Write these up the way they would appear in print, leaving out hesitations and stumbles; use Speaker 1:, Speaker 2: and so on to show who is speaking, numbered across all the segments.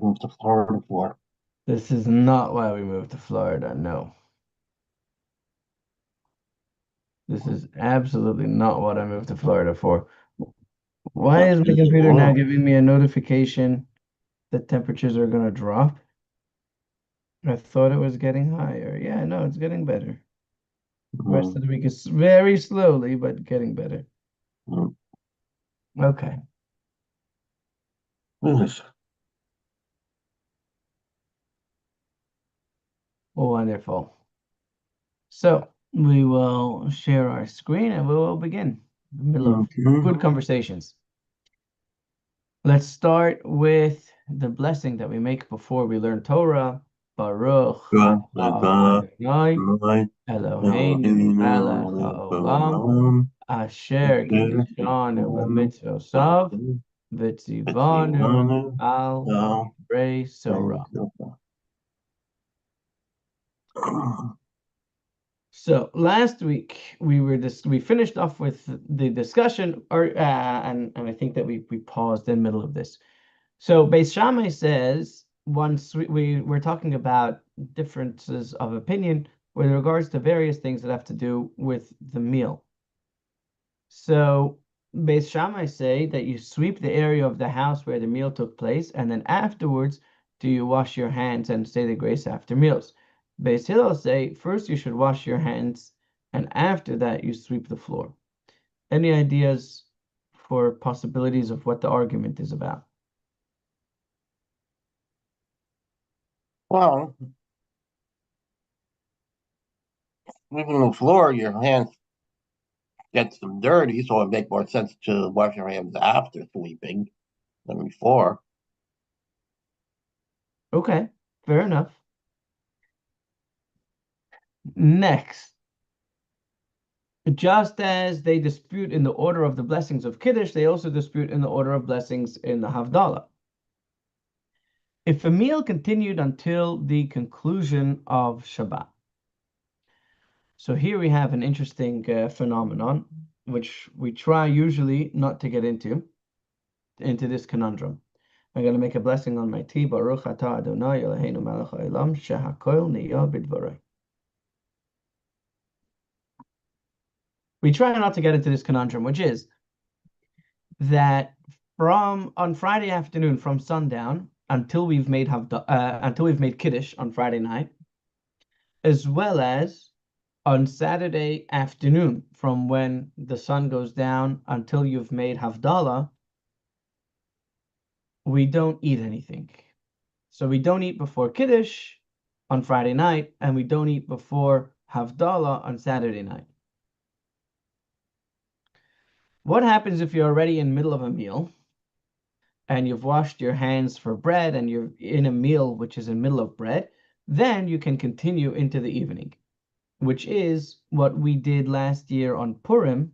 Speaker 1: moved to Florida for.
Speaker 2: This is not why we moved to Florida. No. This is absolutely not what I moved to Florida for. Why is my
Speaker 1: Is it
Speaker 2: computer now
Speaker 1: warm?
Speaker 2: giving me a notification that temperatures are going to drop? I thought it was getting higher. Yeah, no, it's getting better. Rest
Speaker 1: Mm,
Speaker 2: of the week is very slowly, but getting better.
Speaker 1: mm,
Speaker 2: Okay,
Speaker 1: yes.
Speaker 2: wonderful. So we will share our screen and we will begin in the middle of
Speaker 1: Mhm.
Speaker 2: good conversations. Let's start with the blessing that we make before we learn Torah. Baruch
Speaker 1: Good,
Speaker 2: atah
Speaker 1: good,
Speaker 2: Adonai
Speaker 1: good.
Speaker 2: Eloheinu
Speaker 1: Elohim,
Speaker 2: melech
Speaker 1: Melech
Speaker 2: haolam
Speaker 1: haolam,
Speaker 2: asher
Speaker 1: asher
Speaker 2: kiddushanu
Speaker 1: tishkanu,
Speaker 2: b'mitzvosav
Speaker 1: v'atem,
Speaker 2: v'tzivanu
Speaker 1: v'tzivanu,
Speaker 2: al
Speaker 1: thou
Speaker 2: divrei Torah.
Speaker 1: reigest.
Speaker 2: So last week we finished off with the discussion, or and I think that we paused in the middle of this. So Beis Shammai says once we were talking about differences of opinion with regards to various things that have to do with the meal. So Beis Shammai say that you sweep the area of the house where the meal took place, and then afterwards do you wash your hands and say the grace after meals. Beis Hillel say first you should wash your hands, and after that you sweep the floor. Any ideas for possibilities of what the argument is about?
Speaker 1: Well, even the floor, your hands get some dirty, so it makes more sense to wash your hands after sweeping than before.
Speaker 2: Okay, fair enough. Next, just as they dispute in the order of the blessings of Kiddush, they also dispute in the order of blessings in the Havdalah. If a meal continued until the conclusion of Shabbat. So here we have an interesting phenomenon, which we try usually not to get into this conundrum. I'm going to make a blessing on my tea. Baruch atah Adonai Eloheinu melech haolam shehakol niyah b'dvarei. We try not to get into this conundrum, which is that from on Friday afternoon, from sundown until we've made Kiddush on Friday night, as well as on Saturday afternoon, from when the sun goes down until you've made Havdalah, we don't eat anything. So we don't eat before Kiddush on Friday night, and we don't eat before Havdalah on Saturday night. What happens if you're already in the middle of a meal and you've washed your hands for bread and you're in a meal which is in the middle of bread? Then you can continue into the evening, which is what we did last year on Purim.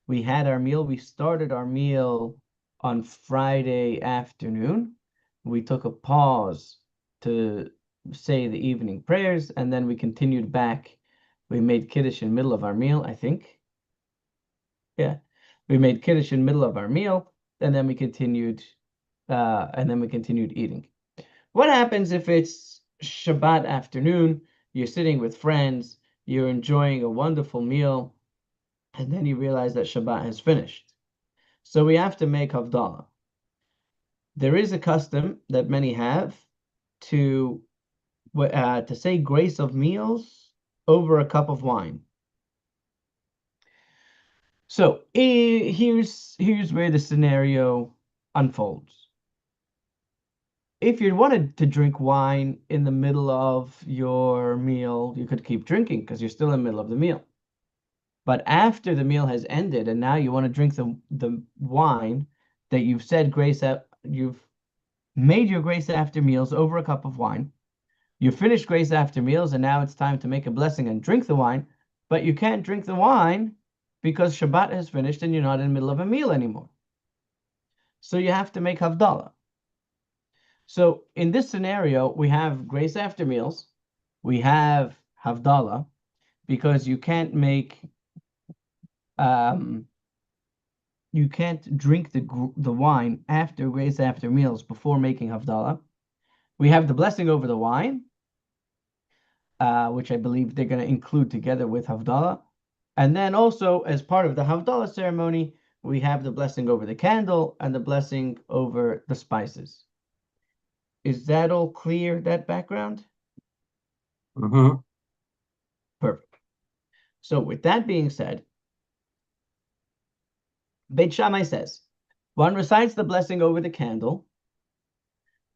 Speaker 2: We had our meal. We started our meal on Friday afternoon. We took a pause to say the evening prayers, and then we continued back. We made Kiddush in the middle of our meal, I think. Yeah. We made Kiddush in the middle of our meal, and then we continued eating. What happens if it's Shabbat afternoon, you're sitting with friends, you're enjoying a wonderful meal, and then you realize that Shabbat has finished? So we have to make Havdalah. There is a custom that many have to say grace of meals over a cup of wine. So here's where the scenario unfolds. If you wanted to drink wine in the middle of your meal, you could keep drinking because you're still in the middle of the meal. But after the meal has ended and now you want to drink the wine that you've said grace at, you've made your grace after meals over a cup of wine. You finished grace after meals, and now it's time to make a blessing and drink the wine, but you can't drink the wine because Shabbat has finished and you're not in the middle of a meal anymore. So you have to make Havdalah. So in this scenario, we have grace after meals, we have Havdalah, because you can't make um, you can't drink the wine after grace after meals before making Havdalah. We have the blessing over the wine, which I believe they're going to include together with Havdalah. And then also, as part of the Havdalah ceremony, we have the blessing over the candle and the blessing over the spices. Is that all clear, that background?
Speaker 1: Mm-hmm.
Speaker 2: Perfect. So with that being said, Beit Shammai says, one recites the blessing over the candle,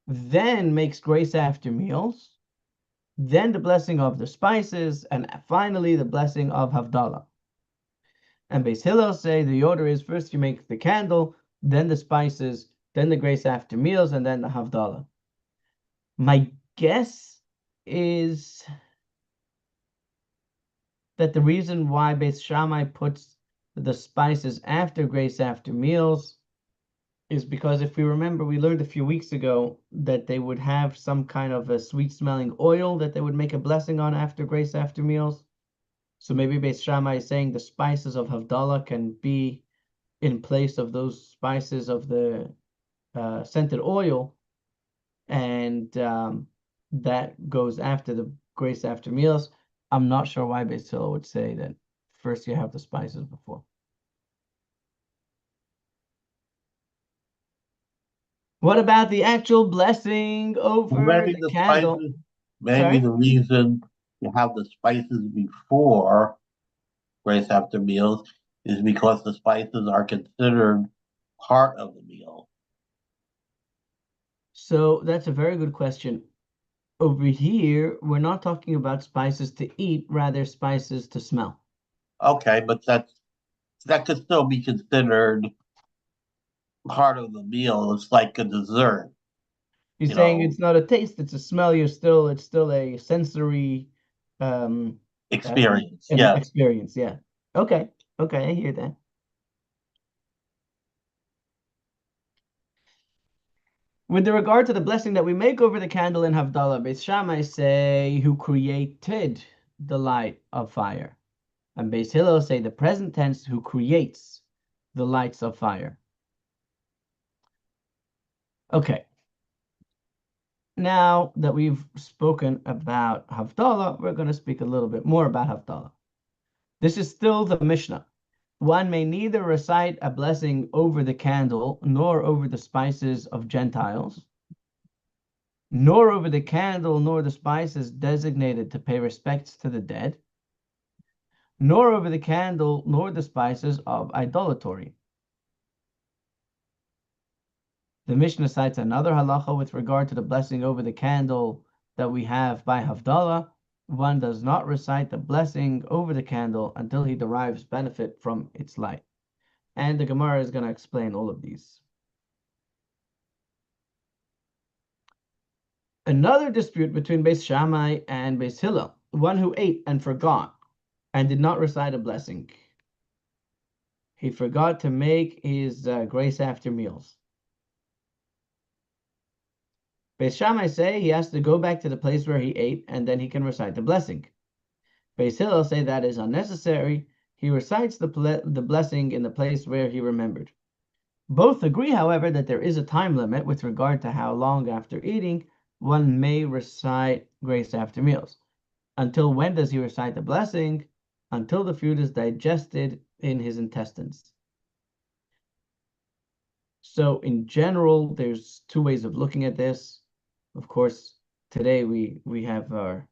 Speaker 2: then makes grace after meals, then the blessing of the spices, and finally the blessing of Havdalah. And Beis Hillel say the order is first you make the candle, then the spices, then the grace after meals, and then the Havdalah. My guess is that the reason why Beis Shammai puts the spices after grace after meals is because if we remember, we learned a few weeks ago that they would have some kind of a sweet smelling oil that they would make a blessing on after grace after meals. So maybe Beis Shammai is saying the spices of Havdalah can be in place of those spices of the scented oil, and that goes after the grace after meals. I'm not sure why Beis Hillel would say that first you have the spices before. What about the actual blessing
Speaker 1: Well,
Speaker 2: over
Speaker 1: maybe
Speaker 2: the
Speaker 1: the
Speaker 2: candle?
Speaker 1: spices, maybe
Speaker 2: Sorry?
Speaker 1: the reason you have the spices before grace after meals is because the spices are considered part of the meal.
Speaker 2: So that's a very good question. Over here, we're not talking about spices to eat, rather spices to smell.
Speaker 1: Okay, but that could still be considered part of the meal. It's like a dessert,
Speaker 2: You're
Speaker 1: you
Speaker 2: saying
Speaker 1: know,
Speaker 2: it's not a taste, it's a smell. It's still a sensory um
Speaker 1: experience. Yes.
Speaker 2: experience. Yeah. Okay. Okay, I hear that. With regard to the blessing that we make over the candle in Havdalah, Beis Shammai say who created the light of fire. And Beis Hillel say the present tense who creates the lights of fire. Okay. Now that we've spoken about Havdalah, we're going to speak a little bit more about Havdalah. This is still the Mishnah. One may neither recite a blessing over the candle, nor over the spices of Gentiles, nor over the candle, nor the spices designated to pay respects to the dead, nor over the candle, nor the spices of idolatry. The Mishnah cites another halacha with regard to the blessing over the candle that we have by Havdalah. One does not recite the blessing over the candle until he derives benefit from its light. And the Gemara is going to explain all of these. Another dispute between Beis Shammai and Beis Hillel, one who ate and forgot and did not recite a blessing. He forgot to make his grace after meals. Beis Shammai say he has to go back to the place where he ate and then he can recite the blessing. Beis Hillel say that is unnecessary. He recites the blessing in the place where he remembered. Both agree, however, that there is a time limit with regard to how long after eating one may recite grace after meals. Until when does he recite the blessing? Until the food is digested in his intestines. So in general, there's two ways of looking at this. Of course, today we have our,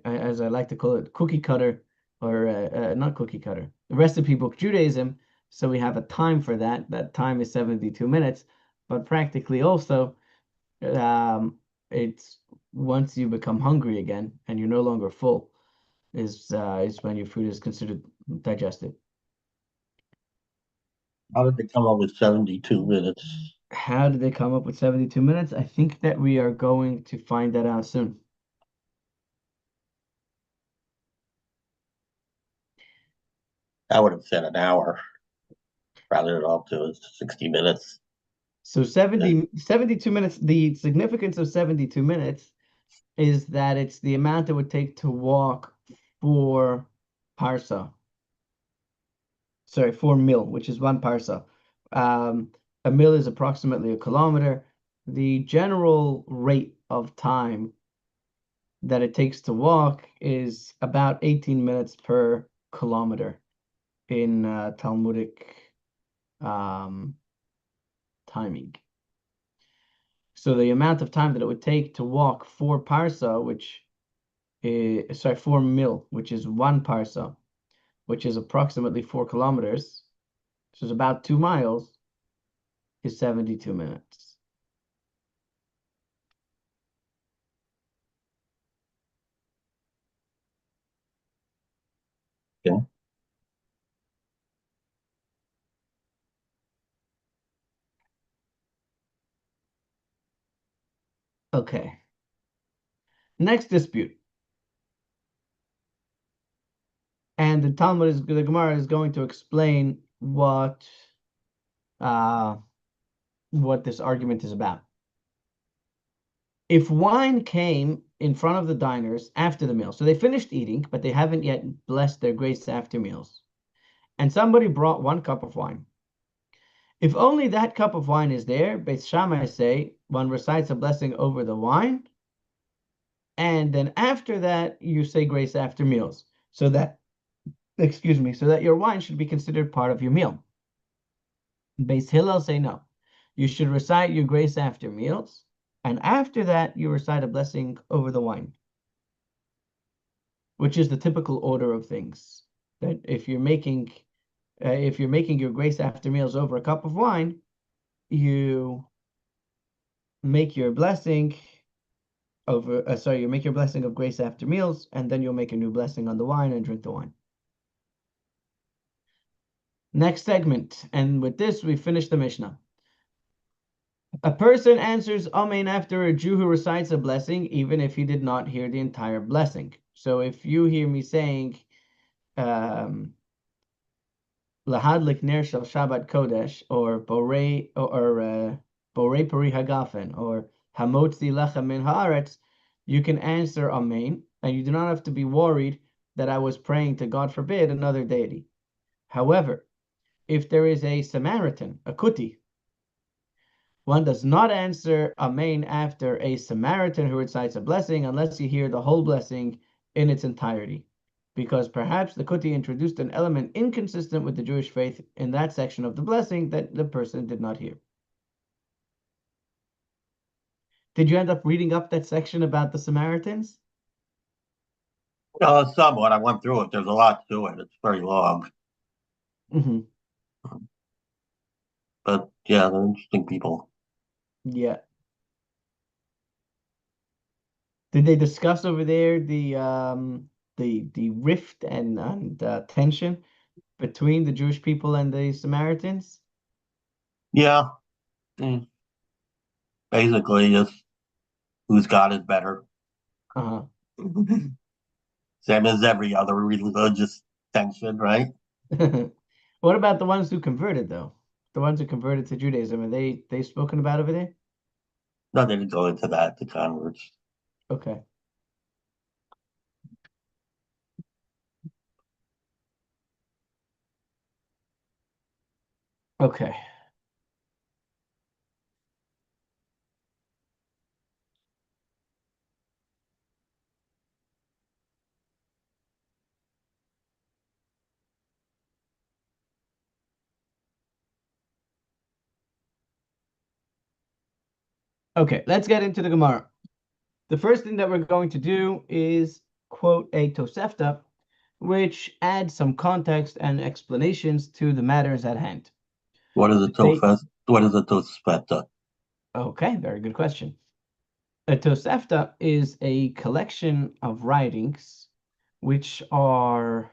Speaker 2: as I like to call it, cookie cutter, or not cookie cutter, recipe book Judaism. So we have a time for that. That time is 72 minutes. But practically also, it's once you become hungry again and you're no longer full, is when your food is considered digested.
Speaker 1: How did they come up with 72 minutes?
Speaker 2: How did they come up with 72 minutes? I think that we are going to find that out soon.
Speaker 1: I would have said an hour, rather it off to 60 minutes.
Speaker 2: So 72 minutes, the significance of 72 minutes is that it's the amount it would take to walk for parsa. Sorry, 4 mil, which is 1 parsa. Um, a mil is approximately a kilometer. The general rate of time that it takes to walk is about 18 minutes per kilometer in Talmudic um, timing. So the amount of time that it would take to walk 4 parsa, which is, sorry, 4 mil, which is 1 parsa, which is approximately 4 kilometers, which is about 2 miles, is 72 minutes.
Speaker 1: Yeah.
Speaker 2: Okay. Next dispute. And the Gemara is going to explain uh, what this argument is about. If wine came in front of the diners after the meal, so they finished eating, but they haven't yet blessed their grace after meals, and somebody brought 1 cup of wine. If only that cup of wine is there, Beis Shammai say one recites a blessing over the wine, and then after that you say grace after meals, so that, excuse me, so that your wine should be considered part of your meal. Beis Hillel say no. You should recite your grace after meals, and after that you recite a blessing over the wine, which is the typical order of things. That if you're making your grace after meals over a cup of wine, you make your blessing you make your blessing of grace after meals, and then you'll make a new blessing on the wine and drink the wine. Next segment, and with this we finish the Mishnah. A person answers Amen after a Jew who recites a blessing, even if he did not hear the entire blessing. So if you hear me saying, Lahadlik Ner Shel Shabbat Kodesh, or Borei Peri Hagafen, or Hamotzi Lechem Min Haaretz, you can answer Amen, and you do not have to be worried that I was praying to, God forbid, another deity. However, if there is a Samaritan, a Kuti, one does not answer Amen after a Samaritan who recites a blessing unless you hear the whole blessing in its entirety, because perhaps the Kuti introduced an element inconsistent with the Jewish faith in that section of the blessing that the person did not hear. Did you end up reading up that section about the Samaritans?
Speaker 1: Somewhat. I went through it. There's a lot to it. It's very long.
Speaker 2: Hmm.
Speaker 1: But yeah, they're interesting people.
Speaker 2: Yeah. Did they discuss over there the rift and tension between the Jewish people and the Samaritans?
Speaker 1: Yeah. mm, Basically, just whose God is better.
Speaker 2: Uh-huh.
Speaker 1: Same as every other religious tension, right?
Speaker 2: What about the ones who converted, though? The ones who converted to Judaism, are they spoken about over there?
Speaker 1: No, they didn't go into that, the converts.
Speaker 2: Okay. Okay. Okay, let's get into the Gemara. The first thing that we're going to do is quote a Tosefta, which adds some context and explanations to the matters at hand.
Speaker 1: What is a
Speaker 2: They,
Speaker 1: tofes? What is a tospeta?
Speaker 2: okay, very good question. A Tosefta is a collection of writings which are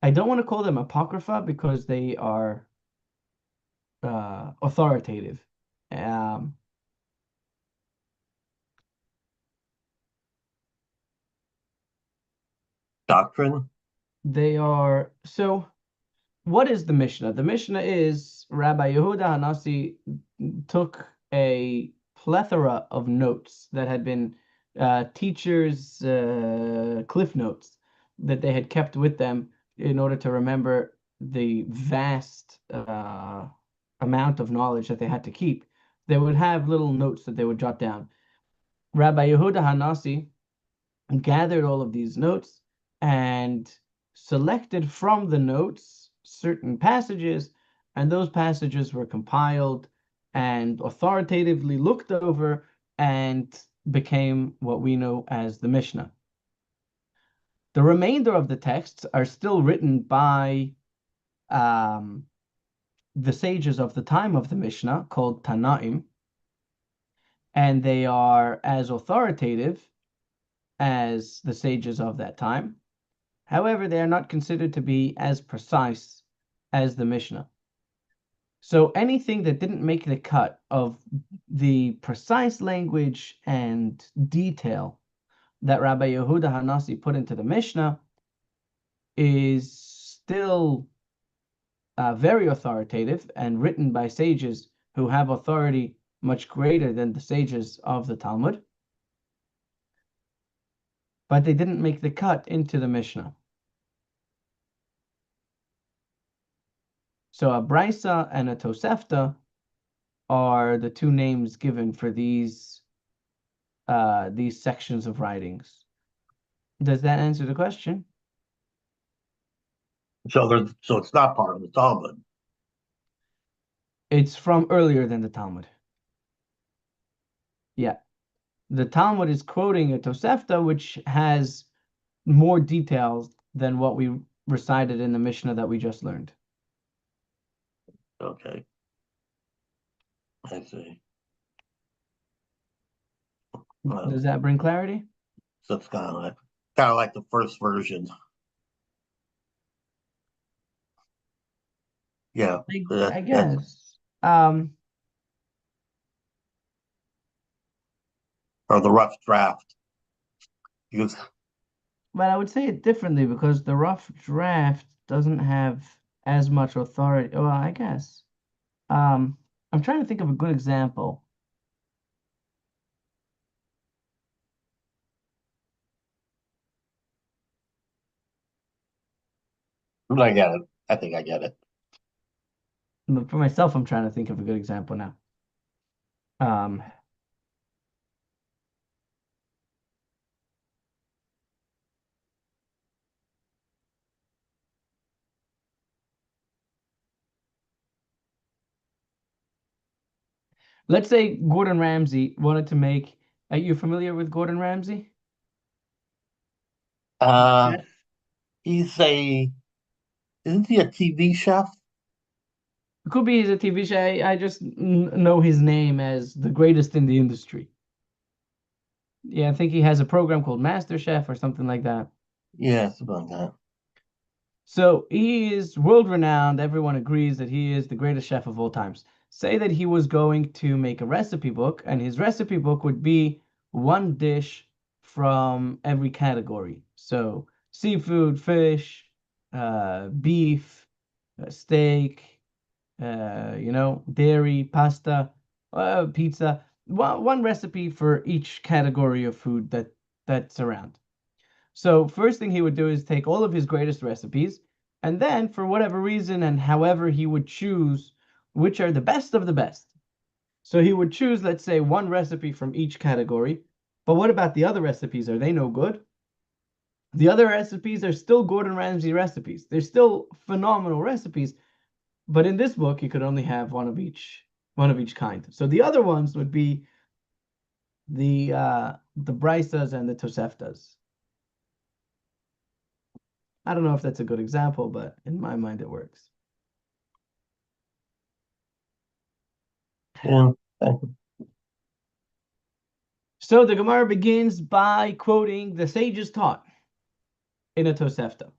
Speaker 2: I don't want to call them apocrypha because they are authoritative. Um,
Speaker 1: Doctrine?
Speaker 2: they are so. What is the Mishnah? The Mishnah is Rabbi Yehuda Hanasi took a plethora of notes that had been teachers' cliff notes that they had kept with them in order to remember the vast amount of knowledge that they had to keep. They would have little notes that they would jot down. Rabbi Yehuda Hanasi gathered all of these notes and selected from the notes certain passages, and those passages were compiled and authoritatively looked over and became what we know as the Mishnah. The remainder of the texts are still written by um, the sages of the time of the Mishnah, called Tanaim, and they are as authoritative as the sages of that time. However, they are not considered to be as precise as the Mishnah. So anything that didn't make the cut of the precise language and detail that Rabbi Yehuda Hanasi put into the Mishnah is still very authoritative and written by sages who have authority much greater than the sages of the Talmud, but they didn't make the cut into the Mishnah. So a Brisa and a Tosefta are the two names given for these sections of writings. Does that answer the question?
Speaker 1: So it's not part of the Talmud.
Speaker 2: It's from earlier than the Talmud. Yeah. The Talmud is quoting a Tosefta, which has more details than what we recited in the Mishnah that we just learned.
Speaker 1: Okay, I see. Well,
Speaker 2: Does that bring clarity?
Speaker 1: so it's kind of like the first version. Yeah,
Speaker 2: I
Speaker 1: that's
Speaker 2: guess.
Speaker 1: or the rough draft. Because
Speaker 2: But I would say it differently because the rough draft doesn't have as much authority. Well, I guess. I'm trying to think of a good example.
Speaker 1: I get it. I think I get it.
Speaker 2: But for myself, I'm trying to think of a good example now. Um, let's say Gordon Ramsay wanted to make. Are you familiar with Gordon Ramsay?
Speaker 1: Uh,
Speaker 2: Yes.
Speaker 1: he's a isn't he a TV chef?
Speaker 2: It could be he's a TV show. I just know his name as the greatest in the industry. Yeah, I think he has a program called Master Chef or something like that.
Speaker 1: Yeah, something like that.
Speaker 2: So he is world renowned. Everyone agrees that he is the greatest chef of all times. Say that he was going to make a recipe book, and his recipe book would be one dish from every category. So seafood, fish, beef, steak, dairy, pasta, pizza. One recipe for each category of food that's around. So first thing he would do is take all of his greatest recipes, and then for whatever reason and however he would choose which are the best of the best. So he would choose, let's say, one recipe from each category. But what about the other recipes? Are they no good? The other recipes are still Gordon Ramsay recipes. They're still phenomenal recipes, but in this book you could only have one of each kind. So the other ones would be the Brisas and the Toseftas. I don't know if that's a good example, but in my mind it works.
Speaker 1: Yeah.
Speaker 2: So the Gemara begins by quoting the sages taught in a Tosefta.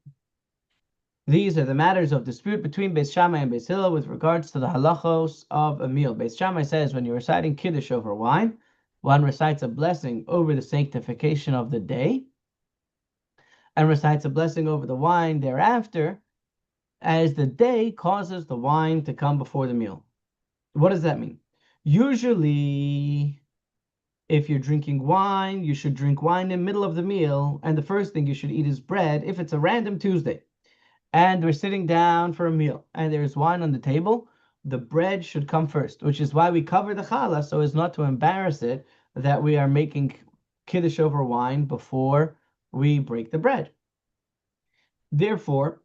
Speaker 2: These are the matters of dispute between Beis Shammai and Beis Hillel with regards to the halachos of a meal. Beis Shammai says when you're reciting Kiddush over wine, one recites a blessing over the sanctification of the day and recites a blessing over the wine thereafter, as the day causes the wine to come before the meal. What does that mean? Usually, If you're drinking wine, you should drink wine in the middle of the meal, and the first thing you should eat is bread if it's a random Tuesday. And we're sitting down for a meal, and there's wine on the table. The bread should come first, which is why we cover the challah so as not to embarrass it that we are making kiddush over wine before we break the bread. Therefore,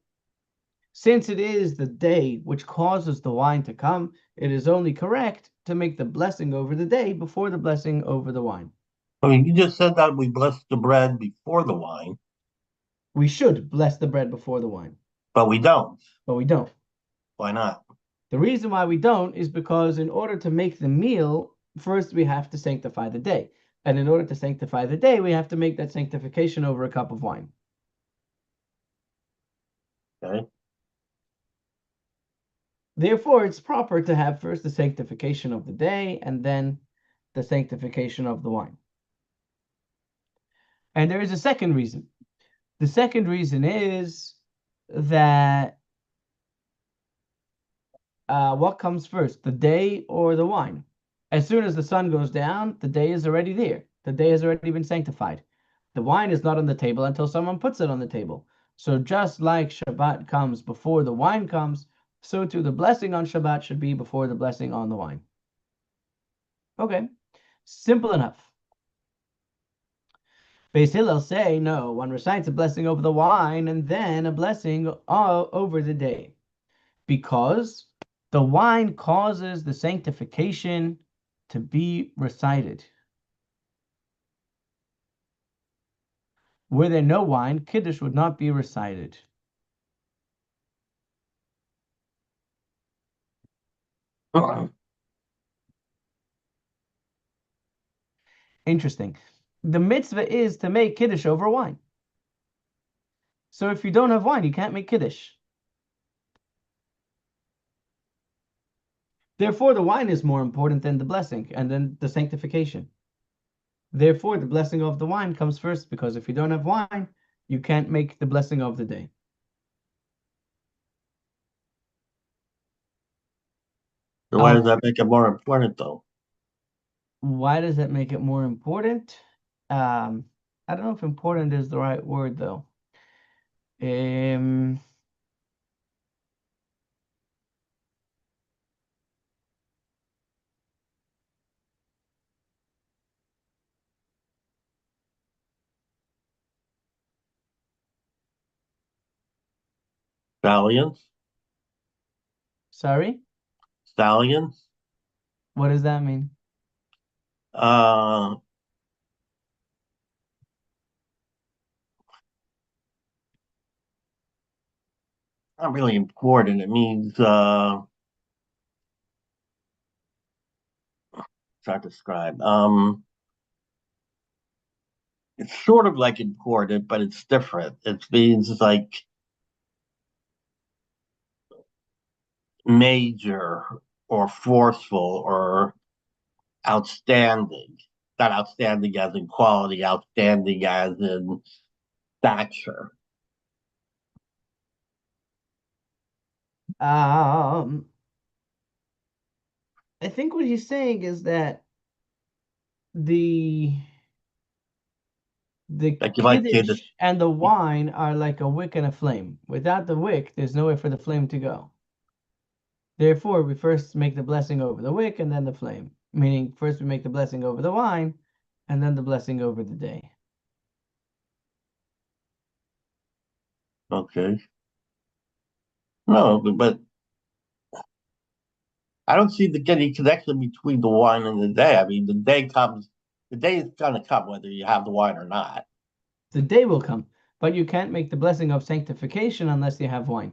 Speaker 2: since it is the day which causes the wine to come, it is only correct to make the blessing over the day before the blessing over the wine.
Speaker 1: I mean, you just said that we bless the bread before the wine,
Speaker 2: We should bless the bread before the wine,
Speaker 1: but we don't.
Speaker 2: but we don't.
Speaker 1: Why not?
Speaker 2: The reason why we don't is because in order to make the meal, first we have to sanctify the day. And in order to sanctify the day, we have to make that sanctification over a cup of wine.
Speaker 1: Okay.
Speaker 2: Therefore, it's proper to have first the sanctification of the day and then the sanctification of the wine. And there is a second reason. The second reason is that what comes first, the day or the wine? As soon as the sun goes down, the day is already there. The day has already been sanctified. The wine is not on the table until someone puts it on the table. So just like Shabbat comes before the wine comes, so too the blessing on Shabbat should be before the blessing on the wine. Okay, simple enough. Beis Hillel say, no, one recites a blessing over the wine and then a blessing over the day. Because the wine causes the sanctification to be recited. Were there no wine, Kiddush would not be recited. Interesting. The mitzvah is to make Kiddush over wine. So if you don't have wine, you can't make Kiddush. Therefore, the wine is more important than the blessing and then the sanctification. Therefore, the blessing of the wine comes first, because if you don't have wine, you can't make the blessing of the day.
Speaker 1: So why does that make it more important, though?
Speaker 2: Why does that make it more important? I don't know if important is the right word, though. Um,
Speaker 1: Stallions?
Speaker 2: sorry,
Speaker 1: Stallions?
Speaker 2: what does that mean?
Speaker 1: Uh, Not really important. It means, it's hard to describe. It's sort of like important, but it's different. It means like major or forceful or outstanding. Not outstanding as in quality, outstanding as in stature.
Speaker 2: Um, I think what he's saying is that the the
Speaker 1: Like you might say
Speaker 2: kiddush
Speaker 1: that,
Speaker 2: and the wine are like a wick and a flame. Without the wick, there's nowhere for the flame to go. Therefore, we first make the blessing over the wick and then the flame. Meaning, first we make the blessing over the wine and then the blessing over the day.
Speaker 1: okay. No, but I don't see any connection between the wine and the day. I mean, the day is going to come whether you have the wine or not.
Speaker 2: The day will come, but you can't make the blessing of sanctification unless you have wine.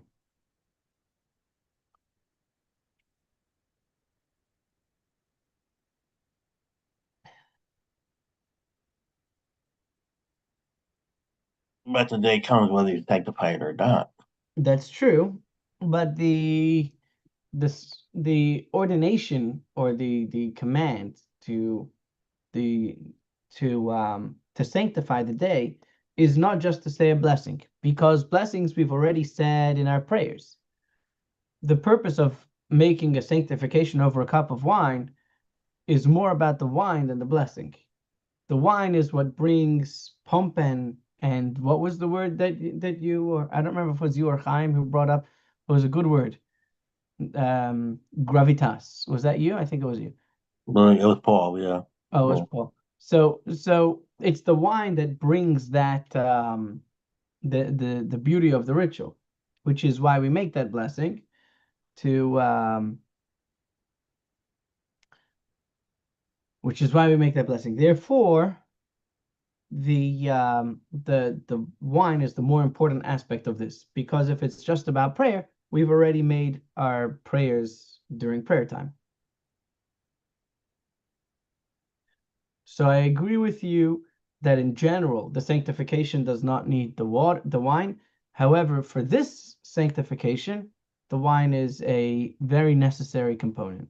Speaker 1: But the day comes whether you sanctify it or not.
Speaker 2: That's true, but the ordination or the command the to sanctify the day is not just to say a blessing, because blessings we've already said in our prayers. The purpose of making a sanctification over a cup of wine is more about the wine than the blessing. The wine is what brings pomp and what was the word that you or I don't remember if it was you or Chaim who brought up. It was a good word. Gravitas. Was that you? I think it was you.
Speaker 1: Well, it was Paul, yeah.
Speaker 2: Oh, it was
Speaker 1: Yeah.
Speaker 2: Paul. So it's the wine that brings that the beauty of the ritual, which is why we make that blessing to which is why we make that blessing. Therefore, the wine is the more important aspect of this because if it's just about prayer, we've already made our prayers during prayer time. So I agree with you that in general the sanctification does not need the wine. However, for this sanctification, the wine is a very necessary component.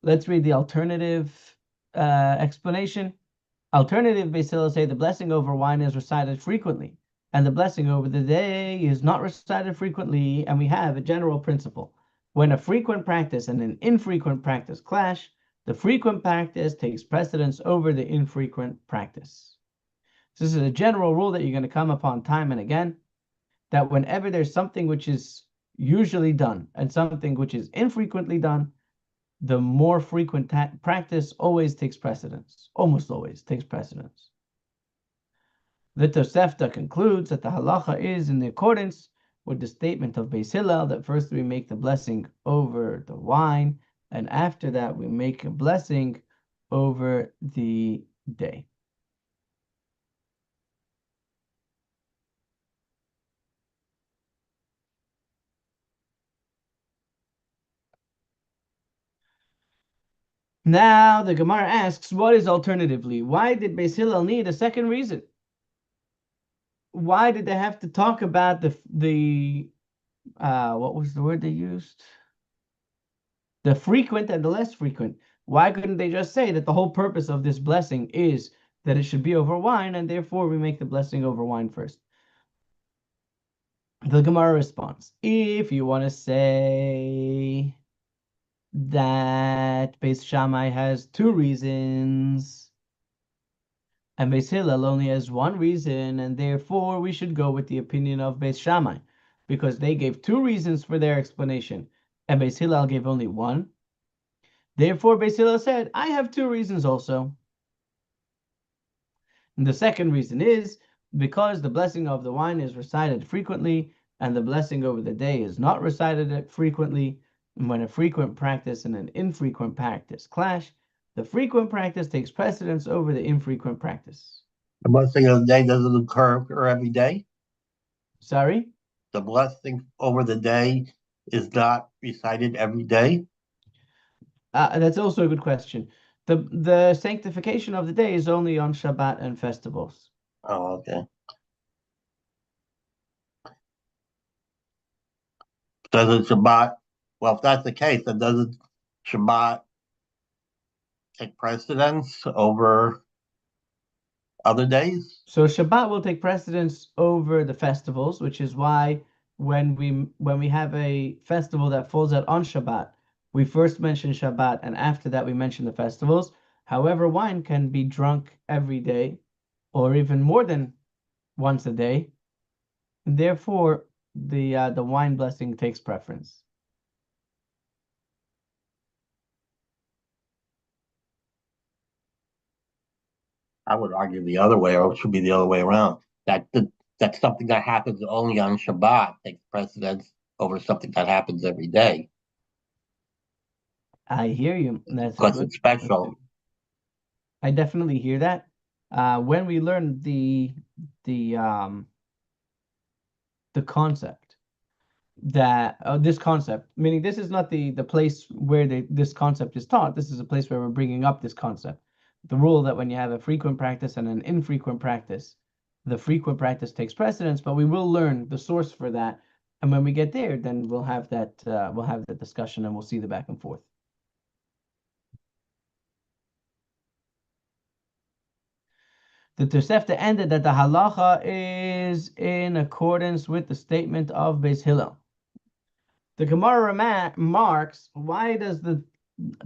Speaker 2: Let's read the alternative explanation. Alternative Basil say the blessing over wine is recited frequently, and the blessing over the day is not recited frequently, and we have a general principle. When a frequent practice and an infrequent practice clash, the frequent practice takes precedence over the infrequent practice. So this is a general rule that you're going to come upon time and again, that whenever there's something which is usually done and something which is infrequently done, the more frequent practice always takes precedence, almost always takes precedence. The Tosefta concludes that the halacha is in accordance with the statement of Beis Hillel that first we make the blessing over the wine, and after that we make a blessing over the day. Now the Gemara asks, what is alternatively? Why did Beis Hillel need a second reason? Why did they have to talk about the what was the word they used? The frequent and the less frequent. Why couldn't they just say that the whole purpose of this blessing is that it should be over wine, and therefore we make the blessing over wine first? The Gemara responds, if you want to say that Beis Shammai has two reasons, and Beis Hillel only has one reason, and therefore we should go with the opinion of Beis Shammai, because they gave two reasons for their explanation, and Beis Hillel gave only one. Therefore, Beis Hillel said, I have two reasons also. And the second reason is because the blessing of the wine is recited frequently, and the blessing over the day is not recited frequently. And when a frequent practice and an infrequent practice clash, the frequent practice takes precedence over the infrequent practice.
Speaker 1: The blessing of the day doesn't occur every day.
Speaker 2: Sorry?
Speaker 1: The blessing over the day is not recited every day.
Speaker 2: That's also a good question. The sanctification of the day is only on Shabbat and festivals.
Speaker 1: Oh, okay. Doesn't Shabbat, well, if that's the case, then doesn't Shabbat take precedence over other days?
Speaker 2: So Shabbat will take precedence over the festivals, which is why when we have a festival that falls out on Shabbat, we first mention Shabbat and after that we mention the festivals. However, wine can be drunk every day or even more than once a day. And therefore, the wine blessing takes preference.
Speaker 1: I would argue the other way, or it should be the other way around. That's something that happens only on Shabbat takes precedence over something that happens every day
Speaker 2: I hear you.
Speaker 1: because it's special.
Speaker 2: I definitely hear that. When we learn the the concept that this concept, meaning this is not the place where this concept is taught. This is a place where we're bringing up this concept. The rule that when you have a frequent practice and an infrequent practice, the frequent practice takes precedence. But we will learn the source for that, and when we get there, then we'll have that discussion and we'll see the back and forth. The Tosefta ended that the halacha is in accordance with the statement of Beis Hillel. The Gemara remarks, why does the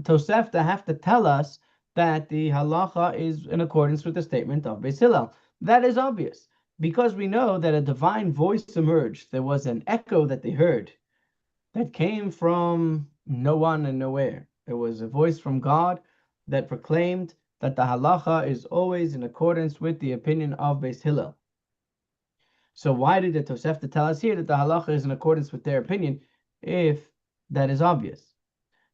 Speaker 2: Tosefta have to tell us that the halacha is in accordance with the statement of Beis Hillel? That is obvious, because we know that a divine voice emerged. There was an echo that they heard that came from no one and nowhere. It was a voice from God that proclaimed that the halacha is always in accordance with the opinion of Beis Hillel. So why did the Tosefta tell us here that the halacha is in accordance with their opinion, if that is obvious?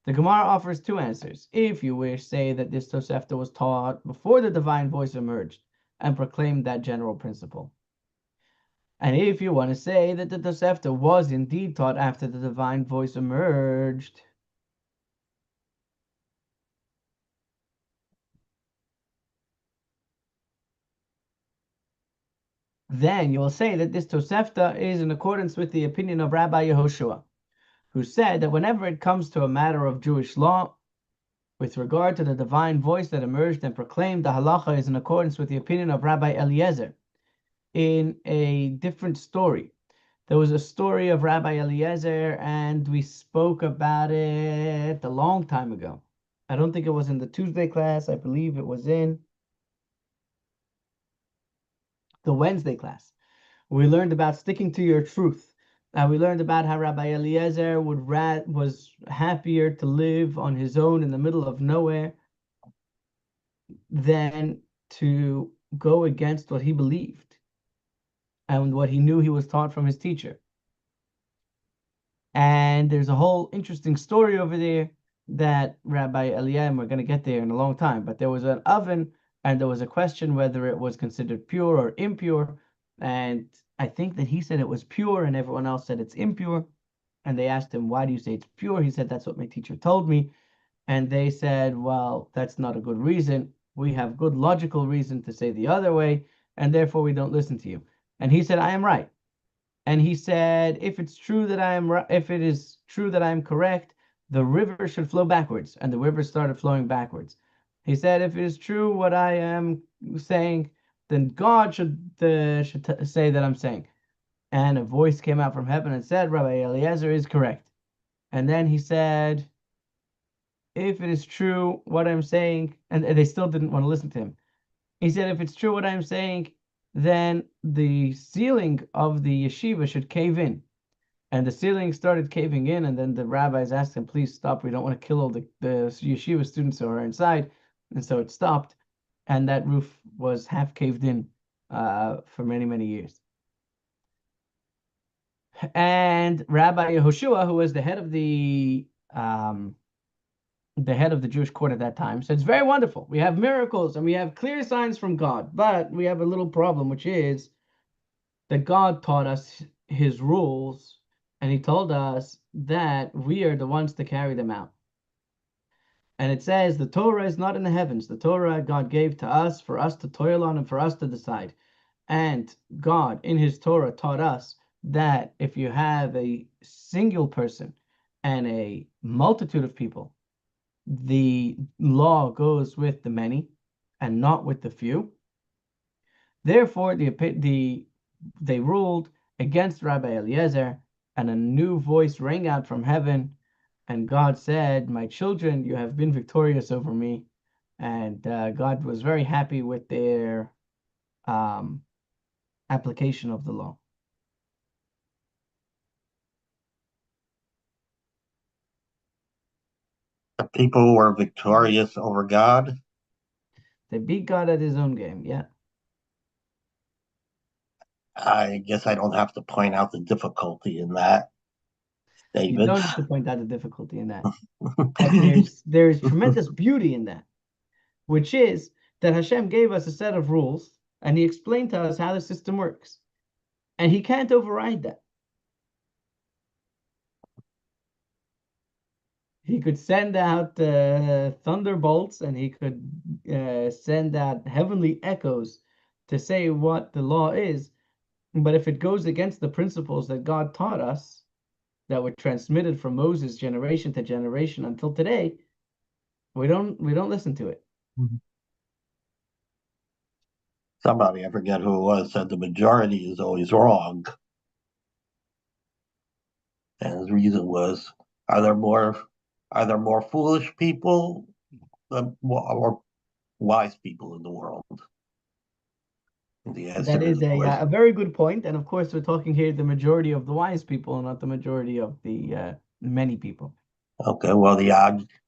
Speaker 2: The Gemara offers two answers. If you wish, say that this Tosefta was taught before the divine voice emerged and proclaimed that general principle. And if you want to say that the Tosefta was indeed taught after the divine voice emerged, then you will say that this Tosefta is in accordance with the opinion of Rabbi Yehoshua, who said that whenever it comes to a matter of Jewish law, with regard to the divine voice that emerged and proclaimed, the halacha is in accordance with the opinion of Rabbi Eliezer. In a different story, there was a story of Rabbi Eliezer, and we spoke about it a long time ago. I don't think it was in the Tuesday class. I believe it was in the Wednesday class. We learned about sticking to your truth. We learned about how Rabbi Eliezer was happier to live on his own in the middle of nowhere than to go against what he believed and what he knew he was taught from his teacher. And there's a whole interesting story over there that Rabbi Eliezer, we're going to get there in a long time, but there was an oven and there was a question whether it was considered pure or impure. And I think that he said it was pure and everyone else said it's impure. And they asked him, why do you say it's pure? He said, that's what my teacher told me. And they said, well, that's not a good reason. We have good logical reason to say the other way, and therefore we don't listen to you. And he said, I am right. And he said, if it's true that if it is true that I am correct, the river should flow backwards. And the river started flowing backwards. He said, if it is true what I am saying, then God should say that I'm saying. And a voice came out from heaven and said, Rabbi Eliezer is correct. And then he said, if it is true what I'm saying, and they still didn't want to listen to him. He said, if it's true what I'm saying, then the ceiling of the yeshiva should cave in. And the ceiling started caving in, and then the rabbis asked him, please stop. We don't want to kill all the yeshiva students who are inside. And so it stopped, and that roof was half caved in for many, many years. And Rabbi Yehoshua, who was the head of the Jewish court at that time, said, it's very wonderful. We have miracles and we have clear signs from God, but we have a little problem, which is that God taught us his rules, and he told us that we are the ones to carry them out. And it says the Torah is not in the heavens. The Torah God gave to us for us to toil on and for us to decide. And God in his Torah taught us that if you have a single person and a multitude of people, the law goes with the many and not with the few. Therefore, they ruled against Rabbi Eliezer, and a new voice rang out from heaven, and God said, my children, you have been victorious over me. And God was very happy with their application of the law.
Speaker 1: The people were victorious over God.
Speaker 2: They beat God at his own game, yeah.
Speaker 1: I guess I don't have to point out the difficulty in that,
Speaker 2: You
Speaker 1: David.
Speaker 2: don't need to point out the difficulty in that. But there's tremendous beauty in that, which is that Hashem gave us a set of rules and he explained to us how the system works. And he can't override that. He could send out thunderbolts and he could send out heavenly echoes to say what the law is. But if it goes against the principles that God taught us, that were transmitted from Moses generation to generation until today, we don't listen to it.
Speaker 1: somebody, I forget who it was, said the majority is always wrong. And his reason was, are there more are there more foolish people or wise people in the world? And the
Speaker 2: That
Speaker 1: answer is,
Speaker 2: is
Speaker 1: of course,
Speaker 2: a very good point. And of course, we're talking here the majority of the wise people, not the majority of the many people.
Speaker 1: okay, well,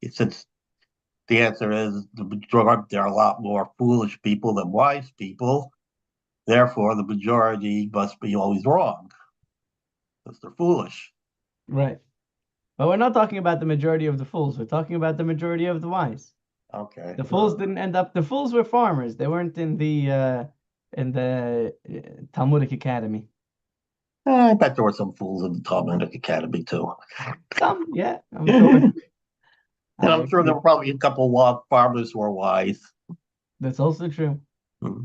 Speaker 1: since the answer is there are a lot more foolish people than wise people, therefore the majority must be always wrong because they're foolish.
Speaker 2: Right. But we're not talking about the majority of the fools. We're talking about the majority of the wise.
Speaker 1: Okay.
Speaker 2: The fools didn't end up. The fools were farmers. They weren't in the Talmudic Academy.
Speaker 1: I bet there were some fools in the Talmudic Academy too.
Speaker 2: Some, yeah, I'm sure.
Speaker 1: And
Speaker 2: I
Speaker 1: I'm sure there
Speaker 2: agree.
Speaker 1: were probably a couple of farmers who were wise.
Speaker 2: That's also true.
Speaker 1: Hmm.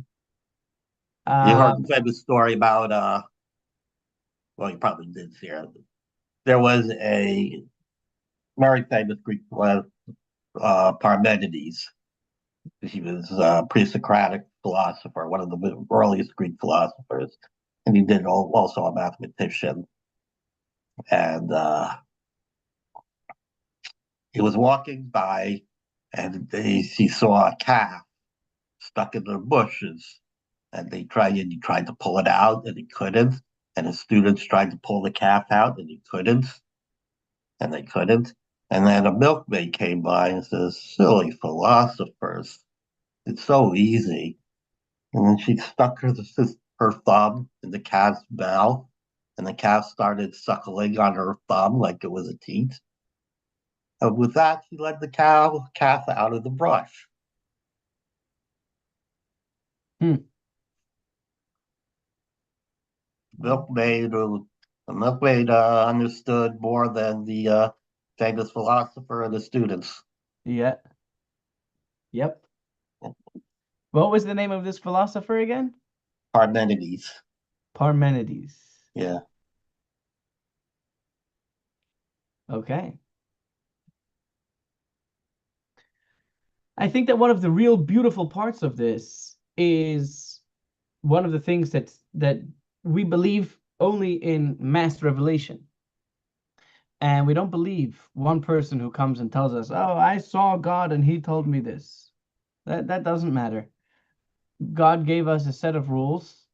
Speaker 1: You heard the
Speaker 2: Um,
Speaker 1: famous story about, well, you probably did hear it. There was a very famous Greek Parmenides. He was a pre-Socratic philosopher, one of the earliest Greek philosophers, and he did also a mathematician. And he was walking by, and he saw a calf stuck in the bushes, and he tried to pull it out, and he couldn't. And his students tried to pull the calf out, and he couldn't, and they couldn't. And then a milkmaid came by and says, "Silly philosophers, it's so easy." And then she stuck her thumb in the calf's mouth, and the calf started suckling on her thumb like it was a teat. And with that, she led the calf out of the brush.
Speaker 2: hmm,
Speaker 1: Milkmaid, the milkmaid understood more than the famous philosopher and the students.
Speaker 2: yeah, yep. What was the name of this philosopher again?
Speaker 1: Parmenides.
Speaker 2: Parmenides.
Speaker 1: Yeah.
Speaker 2: Okay. I think that one of the real beautiful parts of this is one of the things that we believe only in mass revelation. And we don't believe one person who comes and tells us, "Oh, I saw God and he told me this." That doesn't matter. God gave us a set of rules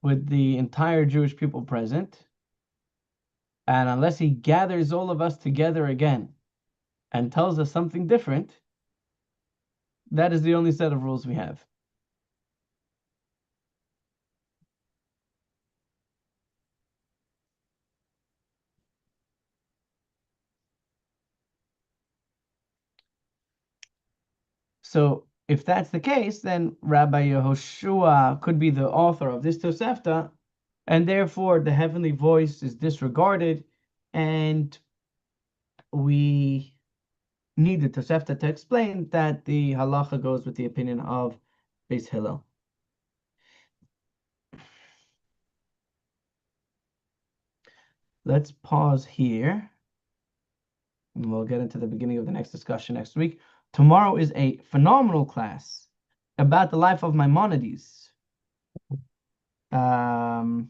Speaker 2: with the entire Jewish people present, and unless he gathers all of us together again and tells us something different, that is the only set of rules we have. So if that's the case, then Rabbi Yehoshua could be the author of this Tosefta, and therefore the heavenly voice is disregarded, and we need the Tosefta to explain that the halacha goes with the opinion of Beis Hillel. Let's pause here, and we'll get into the beginning of the next discussion next week. Tomorrow is a phenomenal class about the life of Maimonides. Um,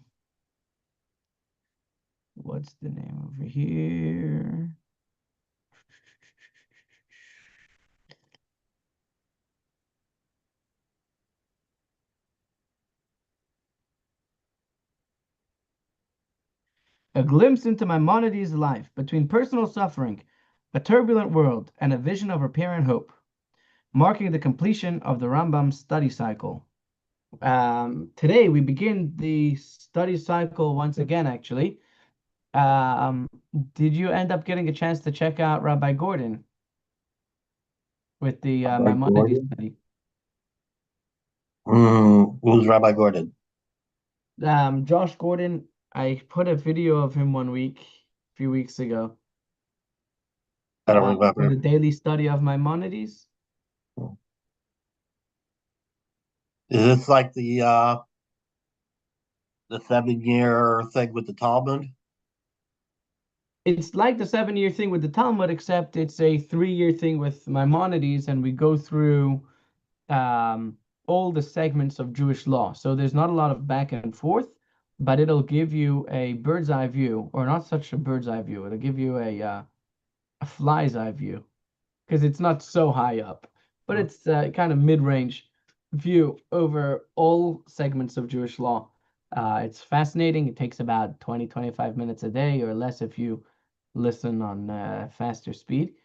Speaker 2: what's the name over here? A glimpse into Maimonides' life between personal suffering, a turbulent world, and a vision of apparent hope, marking the completion of the Rambam study cycle. Today we begin the study cycle once again, actually. Um, did you end up getting a chance to check out Rabbi Gordon with the
Speaker 1: Rabbi
Speaker 2: Maimonides
Speaker 1: Gordon.
Speaker 2: study?
Speaker 1: Who's Rabbi Gordon?
Speaker 2: Josh Gordon, I put a video of him one week, a few weeks ago,
Speaker 1: I don't
Speaker 2: for
Speaker 1: remember.
Speaker 2: the daily study of Maimonides.
Speaker 1: Is this like the 7 year thing with the Talmud?
Speaker 2: It's like the 7 year thing with the Talmud, except it's a 3 year thing with Maimonides, and we go through um, all the segments of Jewish law. So there's not a lot of back and forth, but it'll give you a bird's eye view, or not such a bird's eye view. It'll give you a fly's eye view because it's not so high up, but it's kind of mid-range view over all segments of Jewish law. It's fascinating. It takes about 20, 25 minutes a day or less if you listen on faster speed.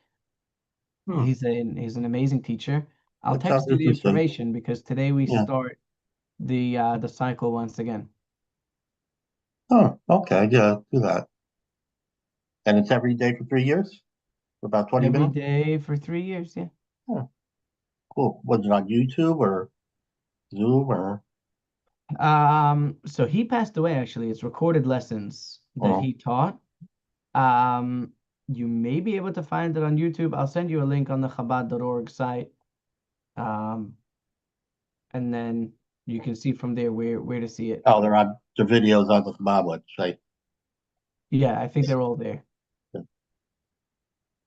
Speaker 1: Hmm.
Speaker 2: He's an amazing teacher. I'll
Speaker 1: That sounds
Speaker 2: text you the
Speaker 1: interesting.
Speaker 2: information because today we
Speaker 1: Yeah.
Speaker 2: start the cycle once again.
Speaker 1: Oh, okay. Yeah, do that. And it's every day for 3 years, for about 20
Speaker 2: Every
Speaker 1: minutes.
Speaker 2: day for 3 years, yeah.
Speaker 1: Oh, cool. Was it on YouTube or Zoom or?
Speaker 2: So he passed away actually. It's recorded lessons that
Speaker 1: Oh,
Speaker 2: he taught. Um, you may be able to find it on YouTube. I'll send you a link on the Chabad.org site. Um, and then you can see from there where to see it.
Speaker 1: oh, they're on the videos on the Talmud website.
Speaker 2: Yeah, I think they're all there.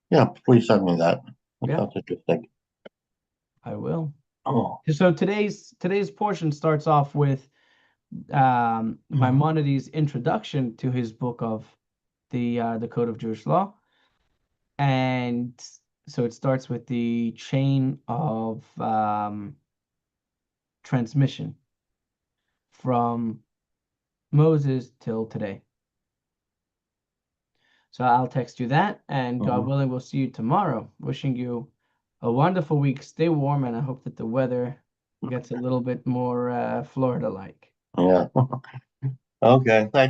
Speaker 1: Yeah, please send me that. That
Speaker 2: Yeah,
Speaker 1: sounds interesting.
Speaker 2: I will.
Speaker 1: Oh,
Speaker 2: So today's portion starts off with Maimonides' introduction to his book of the Code of Jewish Law, and so it starts with the chain of transmission from Moses till today. So I'll text you that, and God
Speaker 1: mhm.
Speaker 2: willing, we'll see you tomorrow. Wishing you a wonderful week. Stay warm, and I hope that the weather gets a little bit more Florida-like.
Speaker 1: Yeah. Okay. Thank